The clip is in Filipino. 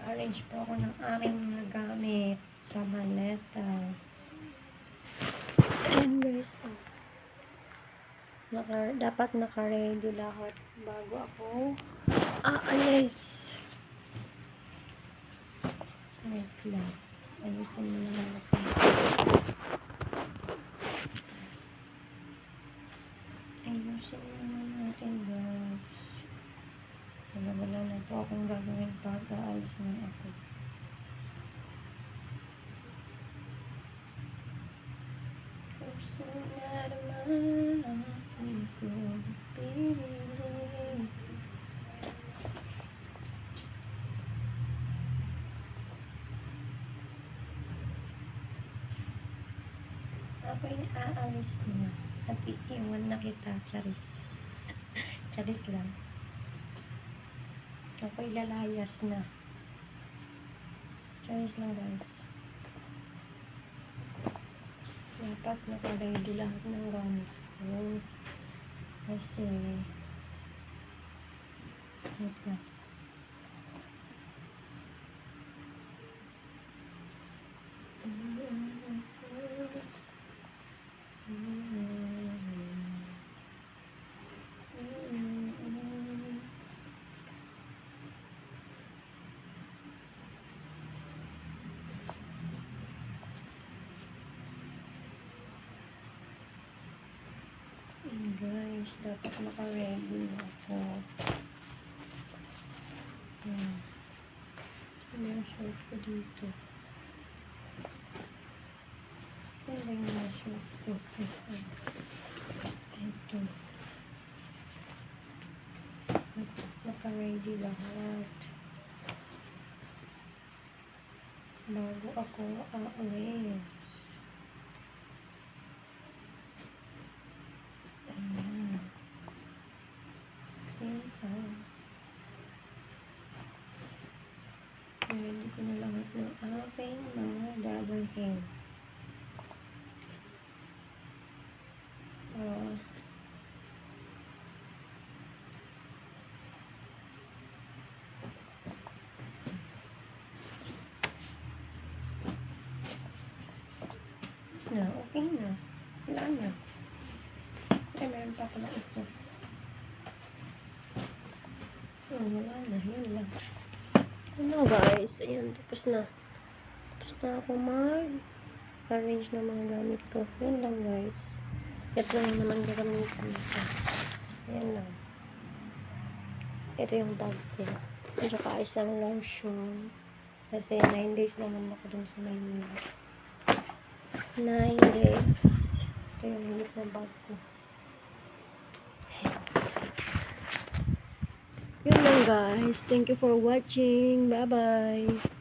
Nag-arrange po ako ng aking mga gamit sa maleta. And guys, dapat naka-ready lahat bago ako aalis. Wait lang. Ayusin mo na natin. Ayusin mo na natin, guys. Wala na po akong gagawin pag aalis na ako. Puso na naman ko pinili. Ako'y aalis na at iiwan na kita, Charis. Charis lang. Ako'y lalayas na. Charis lang, guys. Dapat naka-ready lahat ng gamit ko. Kasi wait lang. Guys, dapat naka-ready na ako. Ano yung short ko dito? Ano yung short ko? Ito. Naka-ready lahat. Bago ako aalis. Hindi ko na lahat ng aking mga dadalhin. Okay na. Wala na. Ay, meron pa ako ng isa. Wala na. Yun lang. Ano guys, ayun, tapos na ako mag-arrange ng mga gamit ko. Yun lang guys. Ito lang naman gagamitin ko. Ayan lang. Ito yung bag ko. At saka isang lotion. Kasi 9 days naman ako dun sa Maynila. 9 days. Ito yung liit na bag ko. Yun lang guys. Thank you for watching. Bye bye.